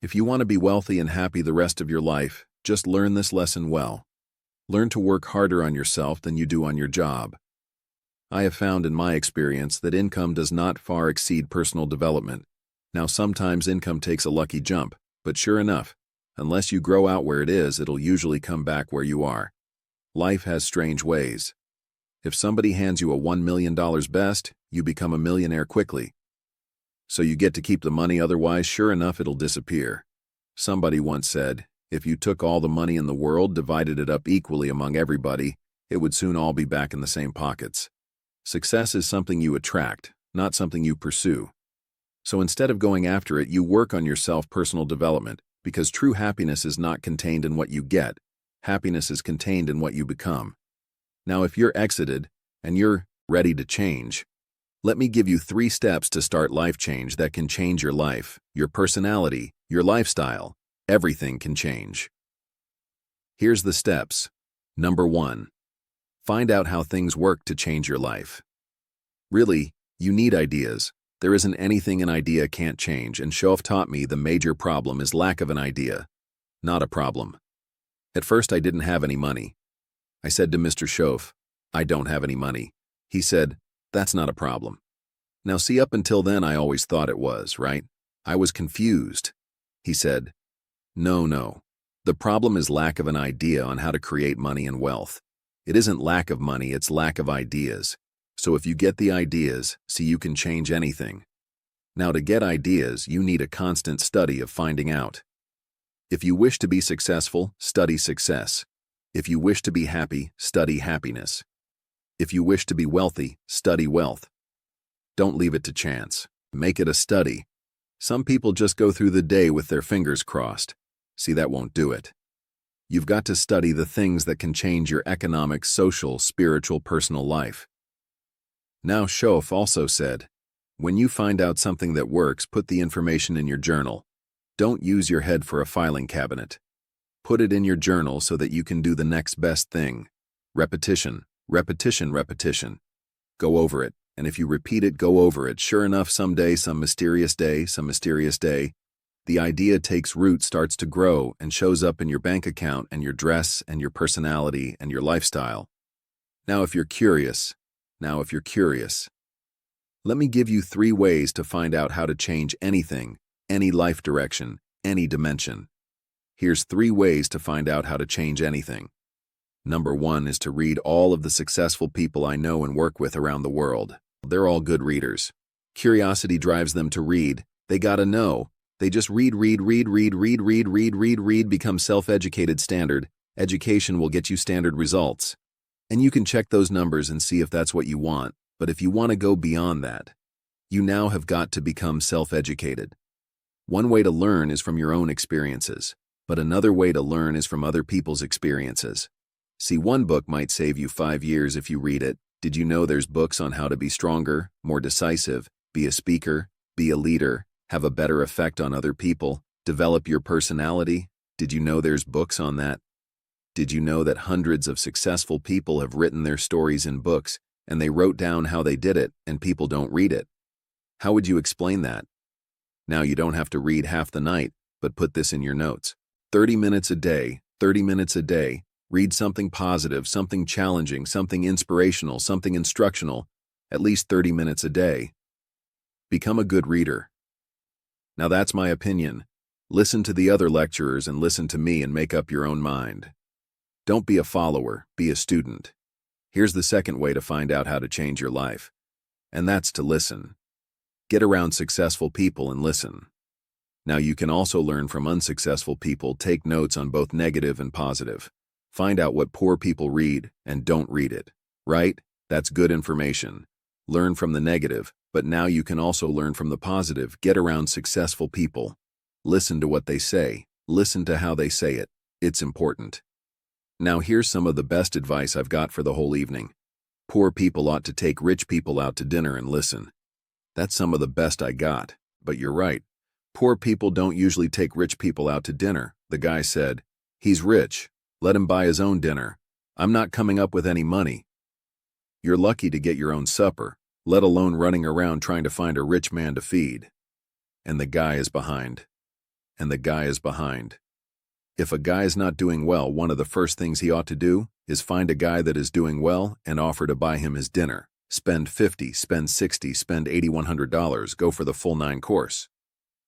If you want to be wealthy and happy the rest of your life, just learn this lesson well. Learn to work harder on yourself than you do on your job. I have found in my experience that income does not far exceed personal development. Now, sometimes income takes a lucky jump, but sure enough, unless you grow out where it is, it'll usually come back where you are. Life has strange ways. If somebody hands you a $1 million best, you become a millionaire quickly. So you get to keep the money, otherwise, sure enough, it'll disappear. Somebody once said, if you took all the money in the world, divided it up equally among everybody, it would soon all be back in the same pockets. Success is something you attract, not something you pursue. So instead of going after it, you work on your self-personal development, because true happiness is not contained in what you get. Happiness is contained in what you become. Now, if you're exited and you're ready to change, let me give you 3 steps to start life change that can change your life, your personality, your lifestyle. Everything can change. Here's the steps. Number 1. Find out how things work to change your life. Really, you need ideas. There isn't anything an idea can't change, and Shoaff taught me the major problem is lack of an idea, not a problem. At first, I didn't have any money. I said to Mr. Shoaff, I don't have any money. He said, that's not a problem. Now see, up until then, I always thought it was, right? I was confused. He said, no. The problem is lack of an idea on how to create money and wealth. It isn't lack of money, it's lack of ideas. So if you get the ideas, see, you can change anything. Now, to get ideas, you need a constant study of finding out. If you wish to be successful, study success. If you wish to be happy, study happiness. If you wish to be wealthy, study wealth. Don't leave it to chance. Make it a study. Some people just go through the day with their fingers crossed. See, that won't do it. You've got to study the things that can change your economic, social, spiritual, personal life. Now, Shoaff also said, when you find out something that works, put the information in your journal. Don't use your head for a filing cabinet. Put it in your journal so that you can do the next best thing. Repetition, repetition, repetition. Go over it, and if you repeat it, go over it. Sure enough, someday, some mysterious day, the idea takes root, starts to grow, and shows up in your bank account and your dress and your personality and your lifestyle. Now, if you're curious, let me give you 3 ways to find out how to change anything, any life direction, any dimension. Here's 3 ways to find out how to change anything. Number 1 is to read all of the successful people I know and work with around the world. They're all good readers. Curiosity drives them to read. They gotta know. They just read, become self-educated standard. Education will get you standard results. And you can check those numbers and see if that's what you want. But if you want to go beyond that, you now have got to become self-educated. One way to learn is from your own experiences, but another way to learn is from other people's experiences. See, one book might save you 5 years if you read it. Did you know there's books on how to be stronger, more decisive, be a speaker, be a leader, have a better effect on other people, develop your personality? Did you know there's books on that? Did you know that hundreds of successful people have written their stories in books, and they wrote down how they did it, and people don't read it? How would you explain that? Now, you don't have to read half the night, but put this in your notes. 30 minutes a day, read something positive, something challenging, something inspirational, something instructional, at least 30 minutes a day. Become a good reader. Now, that's my opinion. Listen to the other lecturers and listen to me and make up your own mind. Don't be a follower, be a student. Here's the second way to find out how to change your life, and that's to listen. Get around successful people and listen. Now, you can also learn from unsuccessful people. Take notes on both negative and positive. Find out what poor people read and don't read it, right? That's good information. Learn from the negative, but now you can also learn from the positive. Get around successful people. Listen to what they say. Listen to how they say it. It's important. Now, here's some of the best advice I've got for the whole evening. Poor people ought to take rich people out to dinner and listen. That's some of the best I got, but you're right. Poor people don't usually take rich people out to dinner. The guy said, he's rich. Let him buy his own dinner. I'm not coming up with any money. You're lucky to get your own supper, let alone running around trying to find a rich man to feed. And the guy is behind. and the guy is behind. If a guy is not doing well, one of the first things he ought to do is find a guy that is doing well and offer to buy him his dinner. Spend $50, spend $60, spend $8,100, go for the full 9-course.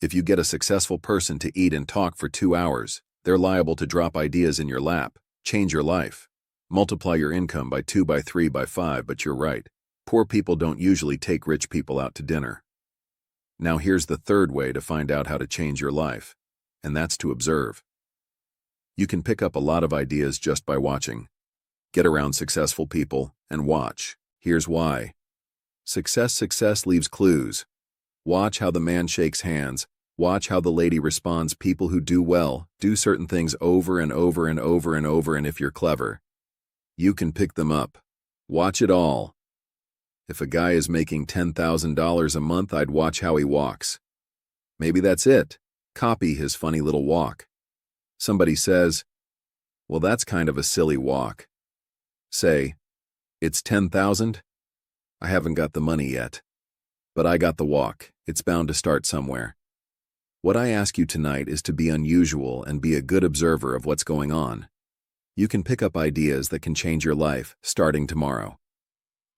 If you get a successful person to eat and talk for 2 hours, they're liable to drop ideas in your lap, change your life. Multiply your income by 2, by 3, by 5, but you're right. Poor people don't usually take rich people out to dinner. Now here's the third way to find out how to change your life, and that's to observe. You can pick up a lot of ideas just by watching. Get around successful people and watch. Here's why. Success leaves clues. Watch how the man shakes hands. Watch how the lady responds. People who do well do certain things over and over and over and over, and if you're clever, you can pick them up. Watch it all. If a guy is making $10,000 a month, I'd watch how he walks. Maybe that's it. Copy his funny little walk. Somebody says, well, that's kind of a silly walk. Say, it's 10,000? I haven't got the money yet. But I got the walk. It's bound to start somewhere. What I ask you tonight is to be unusual and be a good observer of what's going on. You can pick up ideas that can change your life starting tomorrow.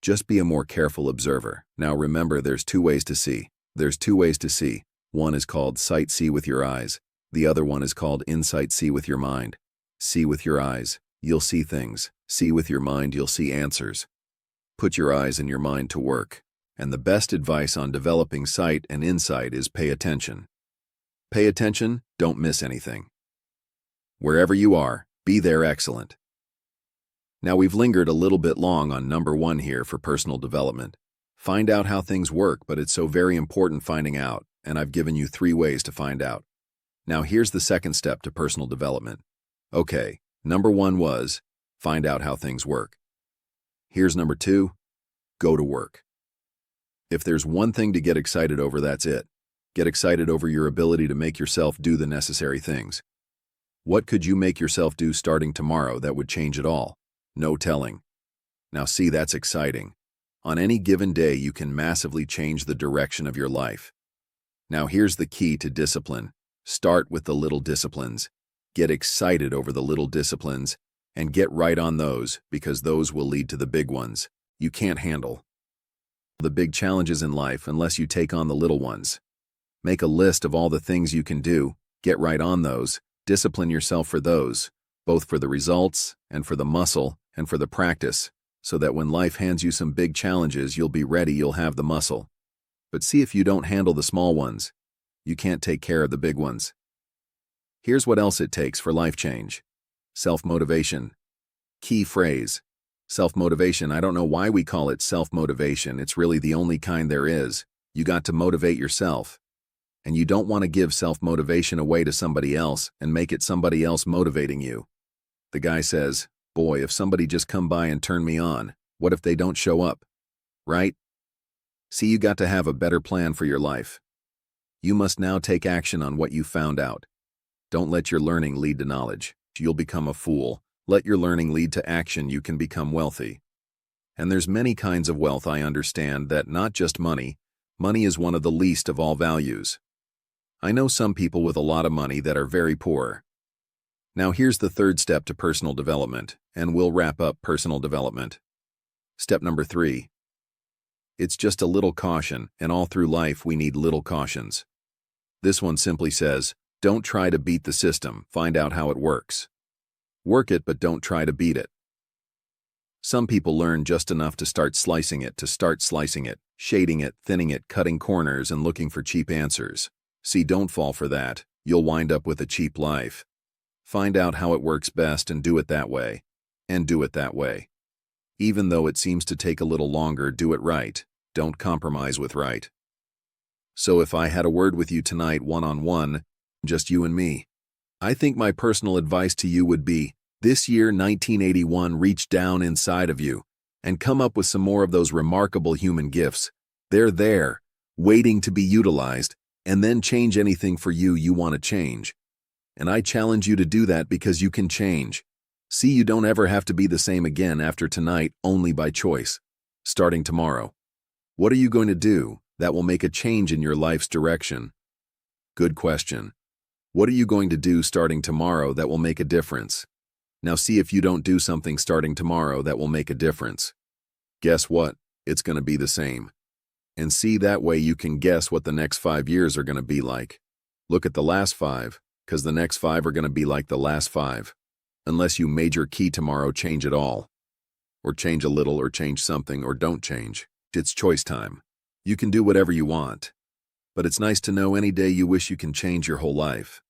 Just be a more careful observer. Now remember, there's 2 ways to see. There's 2 ways to see. One is called sight, see with your eyes. The other one is called insight, see with your mind. See with your eyes, you'll see things. See with your mind, you'll see answers. Put your eyes and your mind to work. And the best advice on developing sight and insight is pay attention. Pay attention, don't miss anything. Wherever you are, be there excellent. Now we've lingered a little bit long on number 1 here for personal development. Find out how things work, but it's so very important finding out, and I've given you 3 ways to find out. Now here's the second step to personal development. Okay, number 1 was, find out how things work. Here's number 2, go to work. If there's one thing to get excited over, that's it. Get excited over your ability to make yourself do the necessary things. What could you make yourself do starting tomorrow that would change it all? No telling. Now see, that's exciting. On any given day, you can massively change the direction of your life. Now here's the key to discipline. Start with the little disciplines. Get excited over the little disciplines and get right on those, because those will lead to the big ones. You can't handle the big challenges in life unless you take on the little ones. Make a list of all the things you can do, get right on those, discipline yourself for those, both for the results and for the muscle and for the practice, so that when life hands you some big challenges, you'll be ready, you'll have the muscle. But see, if you don't handle the small ones, you can't take care of the big ones. Here's what else it takes for life change. Self-motivation. Key phrase. Self-motivation. I don't know why we call it self-motivation. It's really the only kind there is. You got to motivate yourself. And you don't want to give self-motivation away to somebody else and make it somebody else motivating you. The guy says, boy, if somebody just come by and turn me on, what if they don't show up? Right? See, you got to have a better plan for your life. You must now take action on what you found out. Don't let your learning lead to knowledge. You'll become a fool. Let your learning lead to action. You can become wealthy. And there's many kinds of wealth. I understand that, not just money. Money is one of the least of all values. I know some people with a lot of money that are very poor. Now here's the third step to personal development, and we'll wrap up personal development. Step number 3. It's just a little caution, and all through life we need little cautions. This one simply says, don't try to beat the system, find out how it works. Work it, but don't try to beat it. Some people learn just enough to start slicing it, shading it, thinning it, cutting corners, and looking for cheap answers. See, don't fall for that. You'll wind up with a cheap life. Find out how it works best and do it that way. And do it that way. Even though it seems to take a little longer, do it right. Don't compromise with right. So if I had a word with you tonight, one-on-one, just you and me, I think my personal advice to you would be, this year 1981, reach down inside of you and come up with some more of those remarkable human gifts. They're there, waiting to be utilized, and then change anything for you want to change. And I challenge you to do that, because you can change. See, you don't ever have to be the same again after tonight, only by choice. Starting tomorrow. What are you going to do that will make a change in your life's direction? Good question. What are you going to do starting tomorrow that will make a difference? Now see if you don't do something starting tomorrow that will make a difference. Guess what? It's going to be the same. And see, that way you can guess what the next 5 years are going to be like. Look at the last 5, because the next 5 are going to be like the last 5. Unless you major key tomorrow, change it all. Or change a little, or change something, or don't change. It's choice time. You can do whatever you want. But it's nice to know any day you wish you can change your whole life.